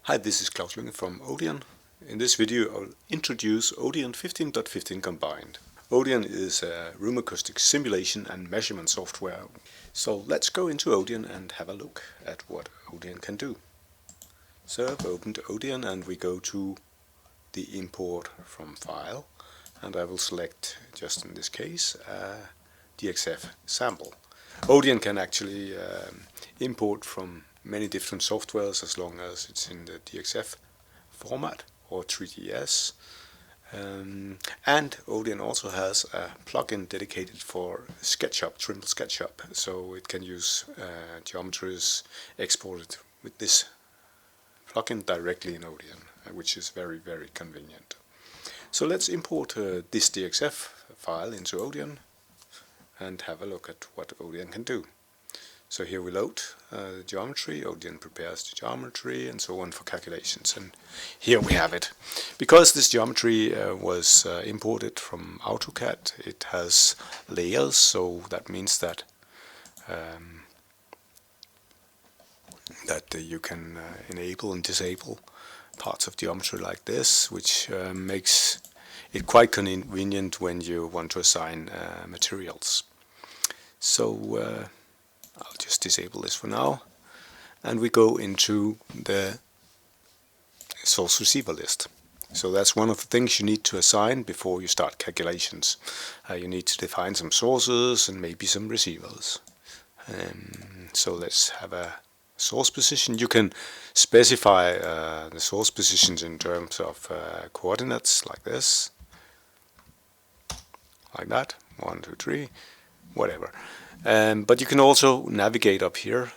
Hi, this is Klaus Lynge from Odeon. In this video I'll introduce Odeon 15.15 Combined. Odeon is a room acoustic simulation and measurement software. So let's go into Odeon and have a look at what Odeon can do. So I've opened Odeon and we go to the import from file, and I will select, just in this case, a DXF sample. Odeon can actually import from many different softwares as long as it's in the DXF format or 3ds. And Odeon also has a plugin dedicated for SketchUp, Trimble SketchUp, so it can use geometries exported with this plugin directly in Odeon, which is very, very convenient. So let's import this DXF file into Odeon and have a look at what Odeon can do. So here we load the geometry, Odeon prepares the geometry and so on for calculations, and here we have it. Because this geometry was imported from AutoCAD, it has layers, so that means that you can enable and disable parts of geometry like this, which makes it quite convenient when you want to assign materials. So I'll just disable this for now, and we go into the source receiver list. So that's one of the things you need to assign before you start calculations. You need to define some sources and maybe some receivers. So let's have a source position. You can specify the source positions in terms of coordinates like this, like that, 1, 2, 3, whatever. But you can also navigate up here.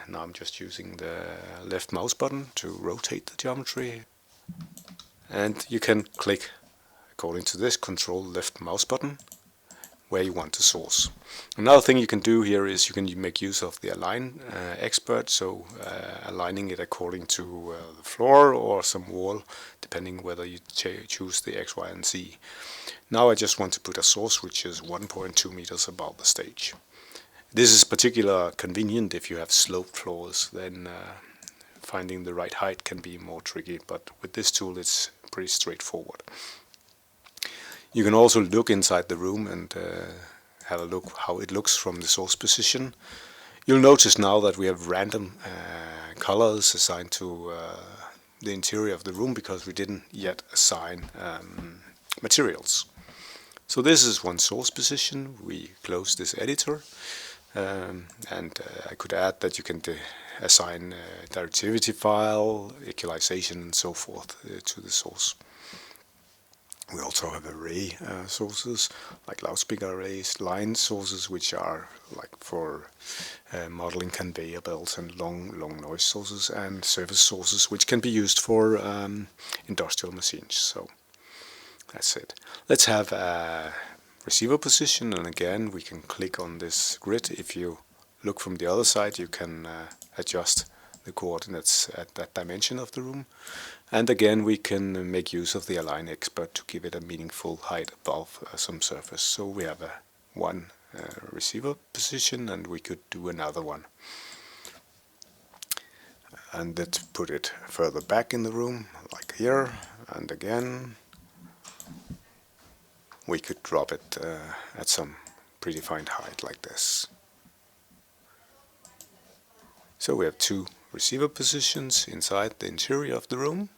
Now I'm just using the left mouse button to rotate the geometry, and you can click, according to this, control left mouse button where you want the source. Another thing you can do here is you can make use of the align expert, so aligning it according to the floor or some wall, depending whether you choose the X, Y and Z. Now I just want to put a source which is 1.2 meters above the stage. This is particularly convenient if you have sloped floors, then finding the right height can be more tricky, but with this tool it's pretty straightforward. You can also look inside the room and have a look how it looks from the source position. You'll notice now that we have random colors assigned to the interior of the room because we didn't yet assign materials. So this is one source position. We close this editor, and I could add that you can assign directivity file, equalization and so forth to the source. We also have array sources, like loudspeaker arrays, line sources, which are like for modeling conveyor belts, and long noise sources, and surface sources, which can be used for industrial machines. So that's it. Let's have a receiver position, and again we can click on this grid. If you look from the other side, you can adjust the coordinates at that dimension of the room, and again we can make use of the align expert to give it a meaningful height above some surface. So we have one receiver position, and we could do another one, and let's put it further back in the room, like here, and again we could drop it at some predefined height like this. So we have two receiver positions inside the interior of the room,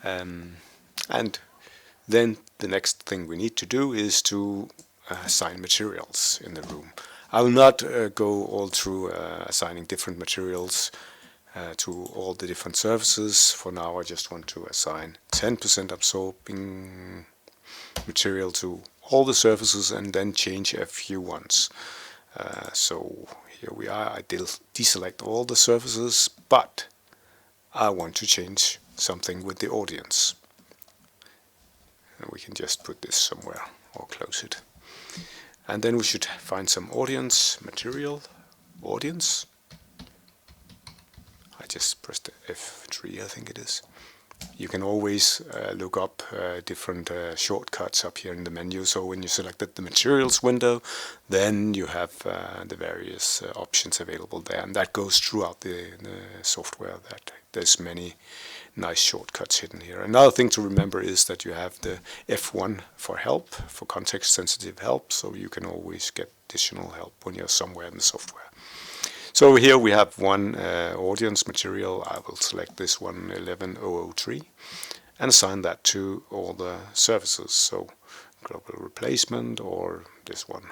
and then the next thing we need to do is to assign materials in the room. I will not go all through assigning different materials to all the different surfaces. For now I just want to assign 10% absorbing material to all the surfaces and then change a few ones. So here we are. I deselect all the surfaces, but I want to change something with the audience. And we can just put this somewhere or close it. And then we should find some audience material. Audience. I just pressed F3, I think it is. You can always look up different shortcuts up here in the menu. So when you selected the materials window, then you have the various options available there, and that goes throughout the software. That there's many nice shortcuts hidden here. Another thing to remember is that you have the F1 for help, for context-sensitive help, so you can always get additional help when you're somewhere in the software. So here we have one audience material. I will select this one, 11003, and assign that to all the services. So global replacement, or this one.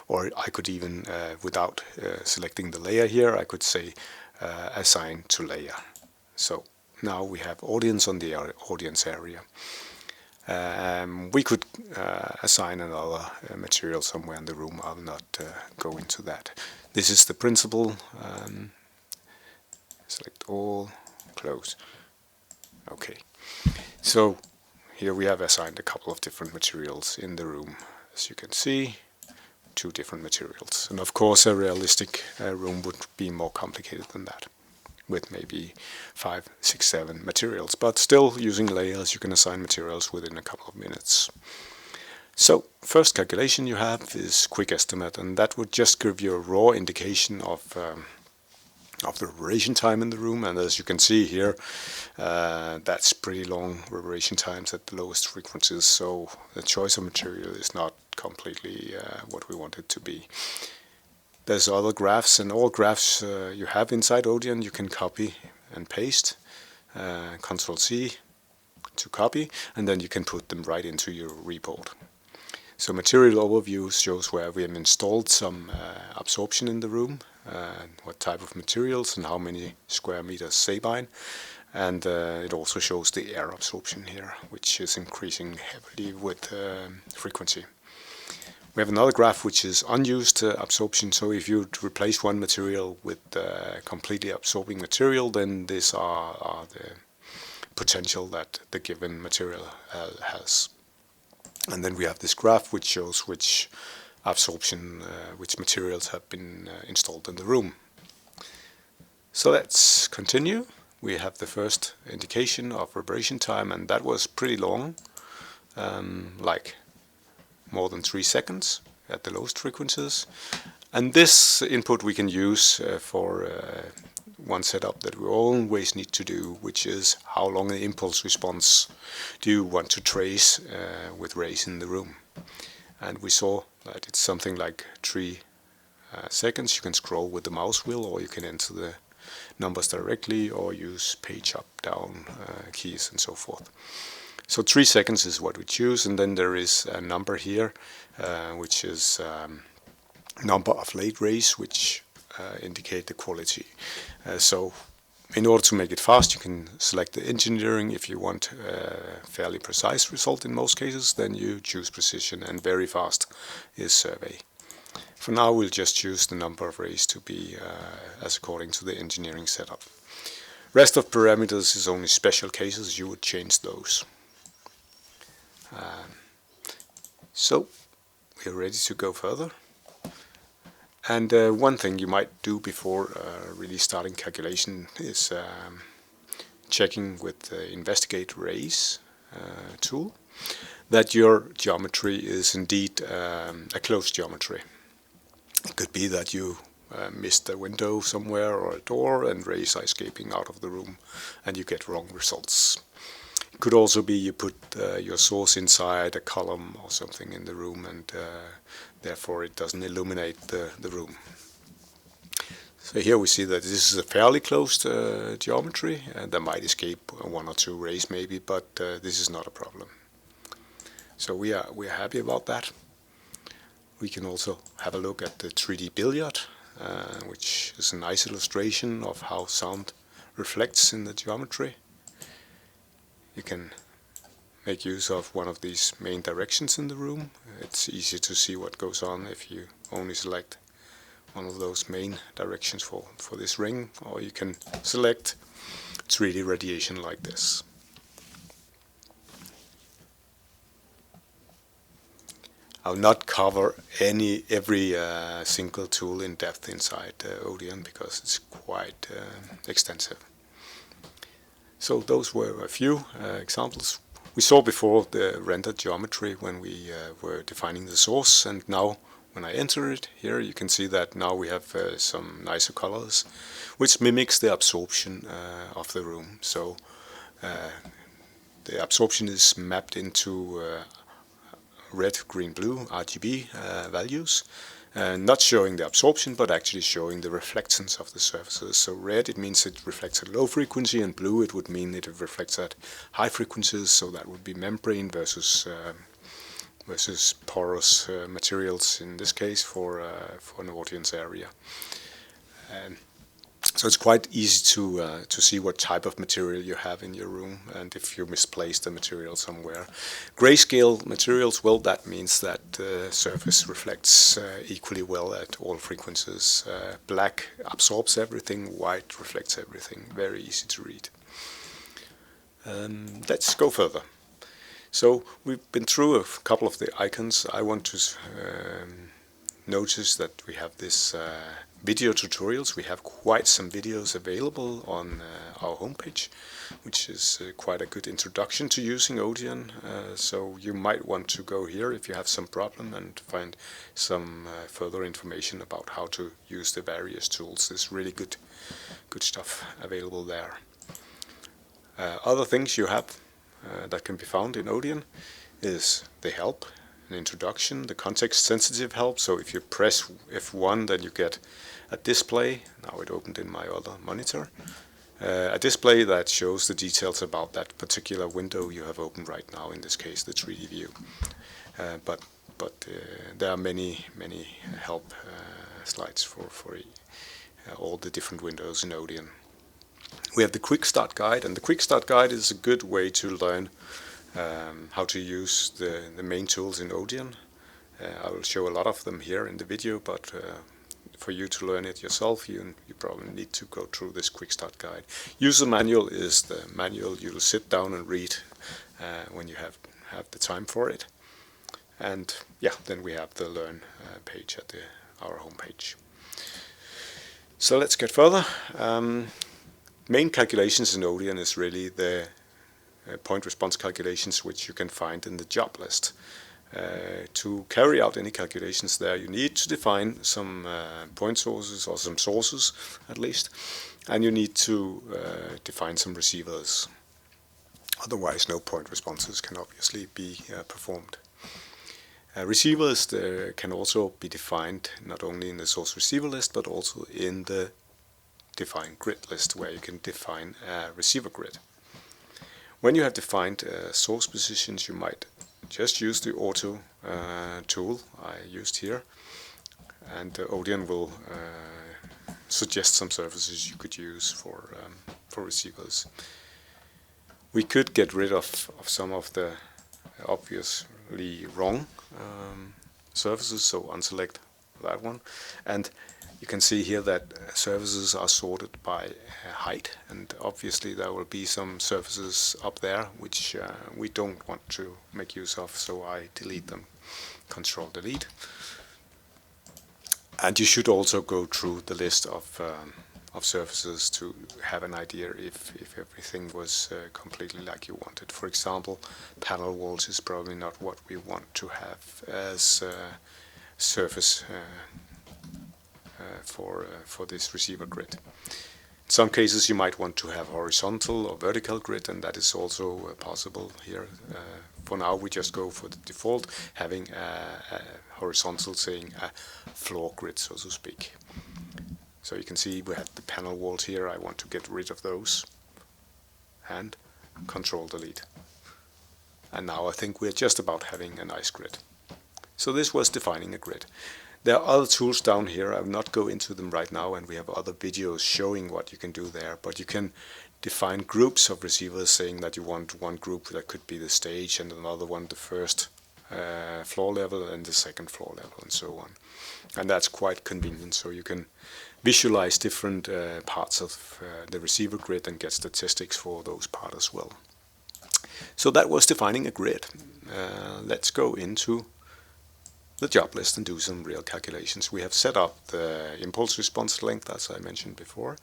Or I could even, without selecting the layer here, I could say assign to layer. So now we have audience on the audience area. We could assign another material somewhere in the room. I'll not go into that. This is the principle. Select all, close. Okay. So here we have assigned a couple of different materials in the room. As you can see, 2 different materials. And of course a realistic room would be more complicated than that, with maybe 5, 6, 7 materials. But still, using layers, you can assign materials within a couple of minutes. So, first calculation you have is quick estimate, and that would just give you a raw indication of the reverberation time in the room. And as you can see here, that's pretty long reverberation times at the lowest frequencies. So the choice of material is not completely what we want it to be. There's other graphs, and all graphs you have inside Odion you can copy and paste. Ctrl C to copy, and then you can put them right into your report. So material overview shows where we have installed some absorption in the room, what type of materials and how many square meters Sabine. And it also shows the air absorption here, which is increasing heavily with frequency. We have another graph which is unused absorption. So if you replace one material with completely absorbing material, then these are the potential that the given material has. And then we have this graph which shows which absorption, which materials have been installed in the room. So let's continue. We have the first indication of reverberation time, and that was pretty long, like more than 3 seconds at the lowest frequencies. And this input we can use for one setup that we always need to do, which is how long an impulse response do you want to trace with rays in the room. And we saw that it's something like 3 seconds. You can scroll with the mouse wheel, or you can enter the numbers directly, or use page up, down keys and so forth. So 3 seconds is what we choose, and then there is a number here, which is number of late rays, which indicate the quality. So in order to make it fast, you can select the engineering. If you want a fairly precise result in most cases, then you choose precision, and very fast is survey. For now, we'll just choose the number of rays to be as according to the engineering setup. Rest of parameters is only special cases. You would change those. So we're ready to go further. And one thing you might do before really starting calculation is checking with the Investigate Rays tool that your geometry is indeed a closed geometry. It could be that you missed a window somewhere or a door and rays are escaping out of the room and you get wrong results. It could also be you put your source inside a column or something in the room, and therefore it doesn't illuminate the room. So here we see that this is a fairly closed geometry, and there might escape 1 or 2 rays maybe, but this is not a problem. So we are happy about that. We can also have a look at the 3D billiard, which is a nice illustration of how sound reflects in the geometry. You can make use of one of these main directions in the room. It's easy to see what goes on if you only select one of those main directions for this ring, or you can select 3D radiation like this. I'll not cover every single tool in depth inside Odion because it's quite extensive. So those were a few examples. We saw before the rendered geometry when we were defining the source, and now when I enter it here, you can see that now we have some nicer colors, which mimics the absorption of the room. So the absorption is mapped into red, green, blue RGB values, not showing the absorption but actually showing the reflectance of the surfaces. So red, it means it reflects at low frequency, and blue, it would mean it reflects at high frequencies, so that would be membrane versus porous materials in this case for an audience area. So it's quite easy to see what type of material you have in your room and if you misplace the material somewhere. Grayscale materials, well, that means that the surface reflects equally well at all frequencies. Black absorbs everything, white reflects everything. Very easy to read. Let's go further. So we've been through a couple of the icons. I want to notice that we have this video tutorials. We have quite some videos available on our homepage, which is quite a good introduction to using Odeon. So you might want to go here if you have some problem and find some further information about how to use the various tools. There's really good stuff available there. Other things you have that can be found in Odeon is the help, an introduction, the context sensitive help. So if you press F1, then you get a display. Now it opened in my other monitor. A display that shows the details about that particular window you have opened right now, in this case the 3D view. But there are many help slides for all the different windows in Odeon. We have the Quick Start Guide, and the Quick Start Guide is a good way to learn how to use the main tools in Odeon. I will show a lot of them here in the video, but for you to learn it yourself, you probably need to go through this Quick Start Guide. User manual is the manual you'll sit down and read when you have the time for it. And yeah, then we have the Learn page at our homepage. So let's get further. Main calculations in Odeon is really the point response calculations, which you can find in the job list. To carry out any calculations there, you need to define some point sources, or some sources at least, and you need to define some receivers. Otherwise, no point responses can obviously be performed. Receivers can also be defined not only in the source receiver list, but also in the define grid list, where you can define a receiver grid. When you have defined source positions, you might just use the auto tool I used here, and Odeon will suggest some services you could use for receivers. We could get rid of some of the obviously wrong services, so unselect that one, and you can see here that services are sorted by height, and obviously there will be some services up there which we don't want to make use of, so I delete them. Control delete. And you should also go through the list of services to have an idea if everything was completely like you wanted. For example, panel walls is probably not what we want to have as surface for this receiver grid. In some cases you might want to have horizontal or vertical grid, and that is also possible here. For now we just go for the default, having a horizontal, saying a floor grid, so to speak. So you can see we have the panel walls here. I want to get rid of those, and Control delete. And now I think we're just about having a nice grid. So this was defining a grid. There are other tools down here. I will not go into them right now, and we have other videos showing what you can do there. But you can define groups of receivers, saying that you want one group that could be the stage, and another one the first floor level, and the second floor level, and so on. And that's quite convenient, so you can visualize different parts of the receiver grid and get statistics for those parts as well. So that was defining a grid. Let's go into the job list and do some real calculations. We have set up the impulse response length, as I mentioned before,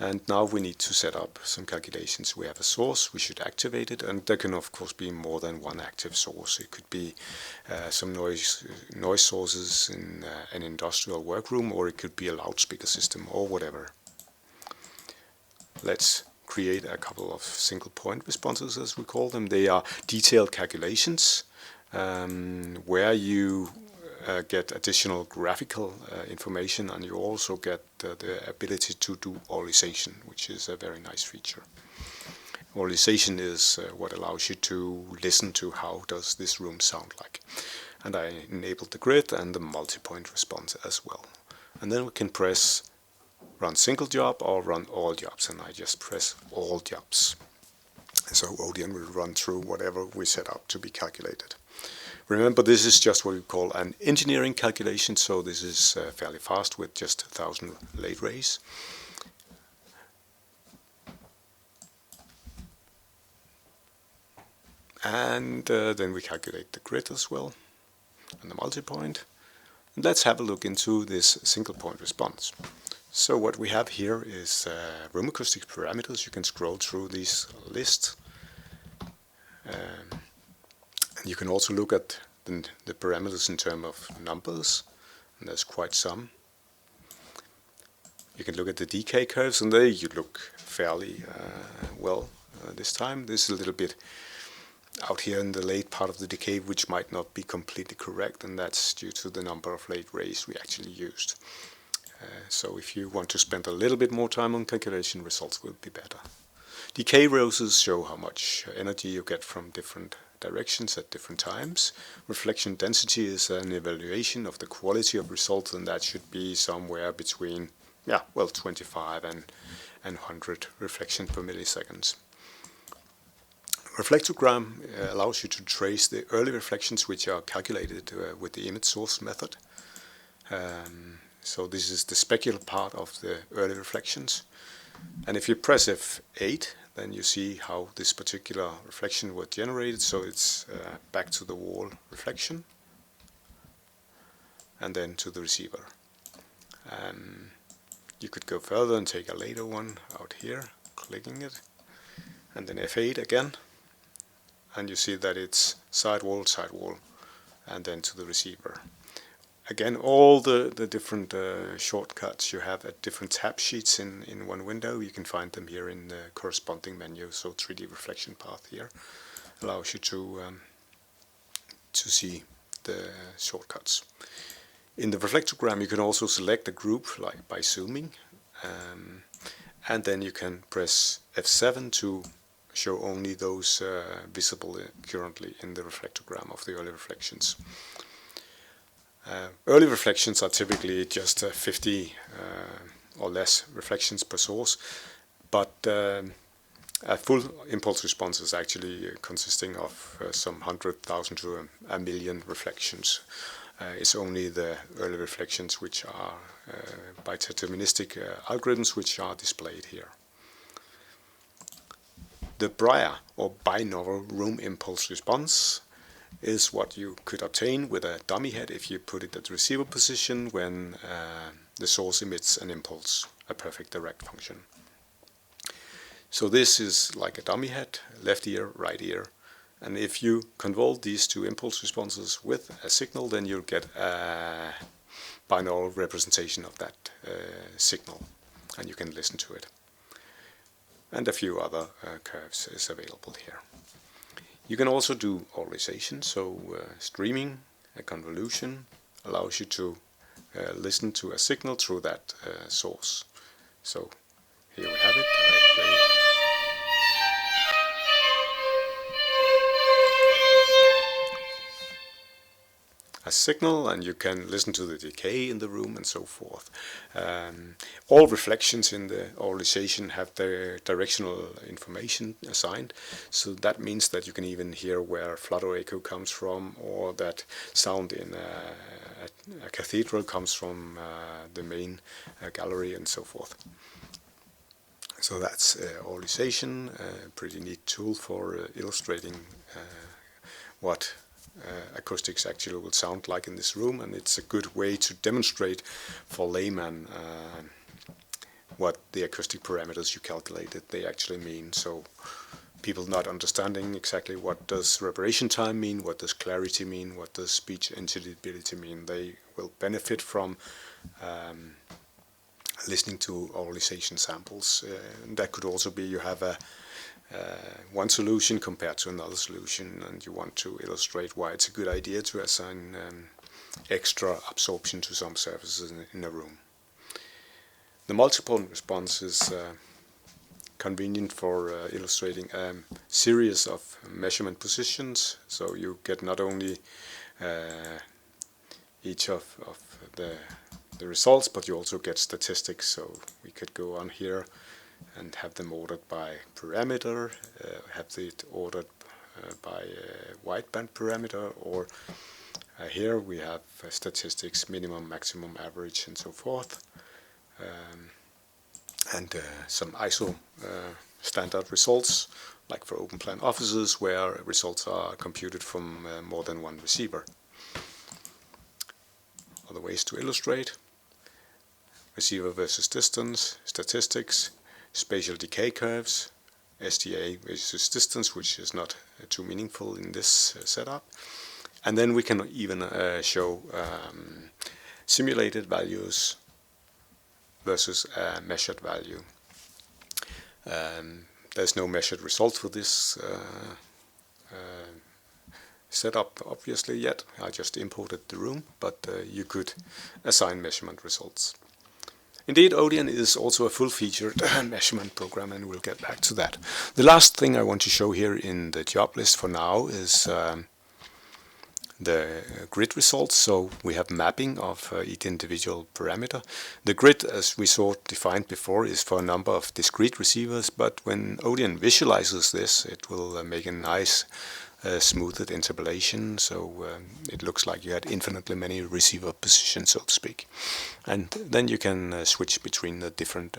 And now we need to set up some calculations. We have a source, we should activate it, and there can of course be more than one active source. It could be some noise sources in an industrial workroom, or it could be a loudspeaker system, or whatever. Let's create a couple of single point responses, as we call them. They are detailed calculations where you get additional graphical information, and you also get the ability to do auralization, which is a very nice feature. Auralization is what allows you to listen to how does this room sound like. And I enabled the grid and the multi-point response as well. And then we can press run single job or run all jobs, and I just press all jobs. So ODN will run through whatever we set up to be calculated. Remember, this is just what we call an engineering calculation, so this is fairly fast with just 1,000 late rays. And then we calculate the grid as well, and the multi-point. And let's have a look into this single point response. So what we have here is room acoustics parameters. You can scroll through these lists. And you can also look at the parameters in terms of numbers, and there's quite some. You can look at the decay curves, and there you look fairly well this time. This is a little bit out here in the late part of the decay, which might not be completely correct, and that's due to the number of late rays we actually used. So if you want to spend a little bit more time on calculation, results will be better. Decay roses show how much energy you get from different directions at different times. Reflection density is an evaluation of the quality of results, and that should be somewhere between 25 and 100 reflections per milliseconds. Reflectogram allows you to trace the early reflections which are calculated with the image source method. So this is the specular part of the early reflections. And if you press F8, then you see how this particular reflection was generated. So it's back to the wall reflection, and then to the receiver. You could go further and take a later one out here, clicking it, and then F8 again. And you see that it's sidewall, and then to the receiver. Again, all the different shortcuts you have at different tab sheets in one window, you can find them here in the corresponding menu. So 3D reflection path here allows you to see the shortcuts. In the reflectogram, you can also select a group like by zooming, and then you can press F7 to show only those visible currently in the reflectogram of the early reflections. Early reflections are typically just 50 or less reflections per source, but a full impulse response is actually consisting of some 100,000 to a million reflections. It's only the early reflections which are by deterministic algorithms which are displayed here. The BRIA, or binaural room impulse response, is what you could obtain with a dummy head if you put it at the receiver position when the source emits an impulse, a perfect direct function. So this is like a dummy head, left ear, right ear, and if you convolve these two impulse responses with a signal, then you'll get a binaural representation of that signal, and you can listen to it. And a few other curves is available here. You can also do auralization, so streaming a convolution allows you to listen to a signal through that source. So here we have it. I play a signal, and you can listen to the decay in the room and so forth. All reflections in the auralization have their directional information assigned, so that means that you can even hear where flutter echo comes from, or that sound in a cathedral comes from the main gallery and so forth. So that's auralization, a pretty neat tool for illustrating what acoustics actually will sound like in this room, and it's a good way to demonstrate for layman what the acoustic parameters you calculated they actually mean. So people not understanding exactly what does reverberation time mean, what does clarity mean, what does speech intelligibility mean, they will benefit from listening to auralization samples. That could also be you have one solution compared to another solution, and you want to illustrate why it's a good idea to assign extra absorption to some surfaces in a room. The multipoint response is convenient for illustrating a series of measurement positions, so you get not only each of the results, but you also get statistics. So we could go on here and have them ordered by parameter, have it ordered by wideband parameter, or here we have statistics, minimum, maximum, average, and so forth, and some ISO standard results, like for open plan offices, where results are computed from more than one receiver. Other ways to illustrate: receiver versus distance, statistics, spatial decay curves, SDA versus distance, which is not too meaningful in this setup. And then we can even show simulated values versus measured value. There's no measured result for this setup obviously yet. I just imported the room, but you could assign measurement results. Indeed, Odeon is also a full-featured measurement program, and we'll get back to that. The last thing I want to show here in the job list for now is the grid results. So we have mapping of each individual parameter. The grid, as we saw defined before, is for a number of discrete receivers, but when Odeon visualizes this, it will make a nice smoothed interpolation, so it looks like you had infinitely many receiver positions, so to speak. And then you can switch between the different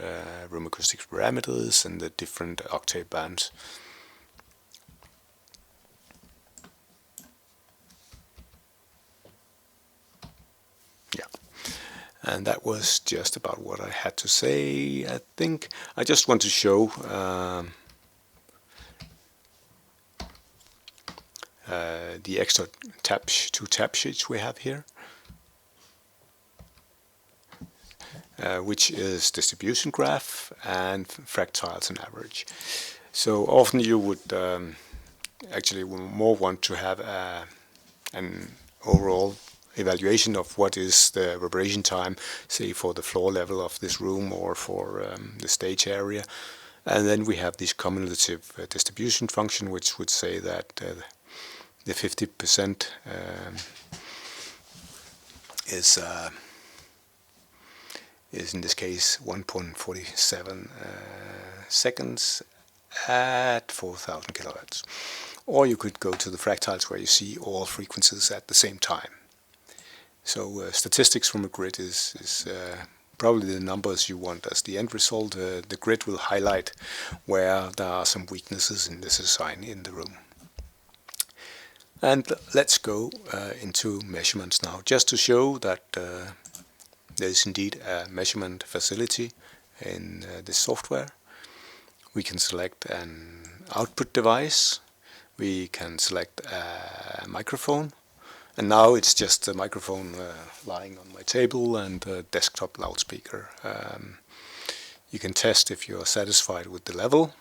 room acoustics parameters and the different octave bands. Yeah, and that was just about what I had to say, I think. I just want to show the extra two tab sheets we have here, which is distribution graph and fractals and average. So often you would actually more want to have an overall evaluation of what is the reverberation time, say for the floor level of this room or for the stage area. And then we have this cumulative distribution function, which would say that the 50% is in this case 1.47 seconds at 4,000 kilohertz. Or you could go to the fractals, where you see all frequencies at the same time. So statistics from a grid is probably the numbers you want as the end result. The grid will highlight where there are some weaknesses in this design in the room. And let's go into measurements now, just to show that there is indeed a measurement facility in this software. We can select an output device, we can select a microphone, and now it's just a microphone lying on my table and a desktop loudspeaker. You can test if you're satisfied with the level.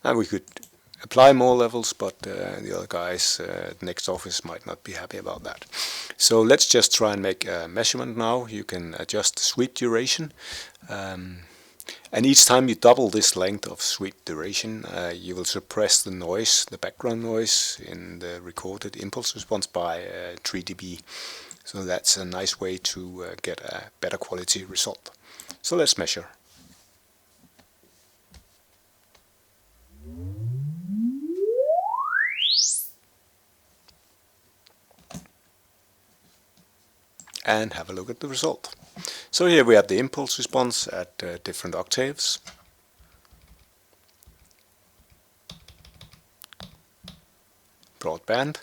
And we could apply more levels, but the other guys at Next Office might not be happy about that. So let's just try and make a measurement now. You can adjust the sweep duration. And each time you double this length of sweep duration, you will suppress the noise, the background noise in the recorded impulse response by 3 dB. So that's a nice way to get a better quality result. So let's measure. And have a look at the result. So here we have the impulse response at different octaves. Broadband,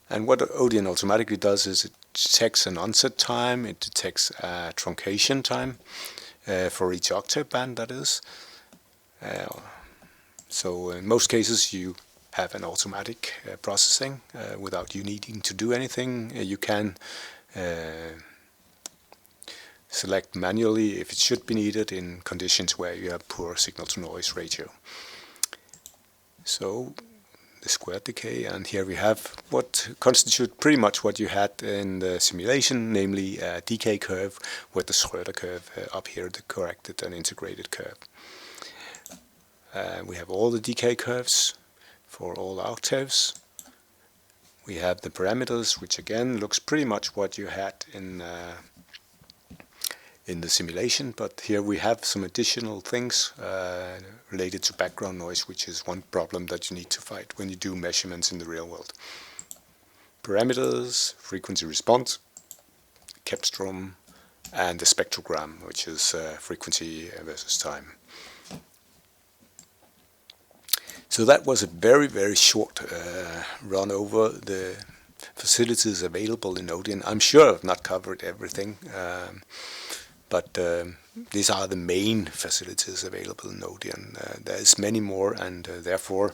And what Odin automatically does is it detects an onset time, it detects a truncation time for each octave band, that is. So in most cases you have an automatic processing without you needing to do anything. You can select manually if it should be needed in conditions where you have poor signal to noise ratio. So the squared decay, and here we have what constitutes pretty much what you had in the simulation, namely a decay curve with the Schrödinger curve up here, the corrected and integrated curve. We have all the decay curves for all octaves. We have the parameters, which again looks pretty much what you had in the simulation, but here we have some additional things related to background noise, which is one problem that you need to fight when you do measurements in the real world. Parameters, frequency response, Kepstrom, and the spectrogram, which is frequency versus time. So that was a very, very short run over the facilities available in Odin. I'm sure I've not covered everything, but these are the main facilities available in Odin. There's many more, and therefore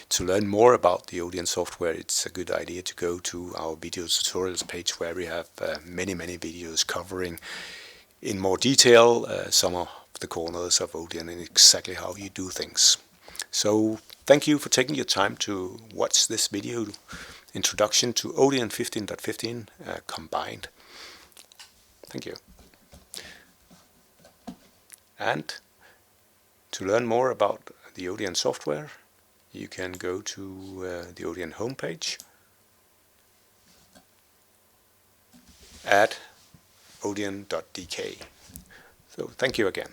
to learn more about the Odin software, it's a good idea to go to our video tutorials page, where we have many videos covering in more detail some of the corners of Odin and exactly how you do things. So thank you for taking your time to watch this video introduction to Odin 15.15 combined. Thank you. And to learn more about the Odin software, you can go to the Odin homepage at odin.dk. So thank you again.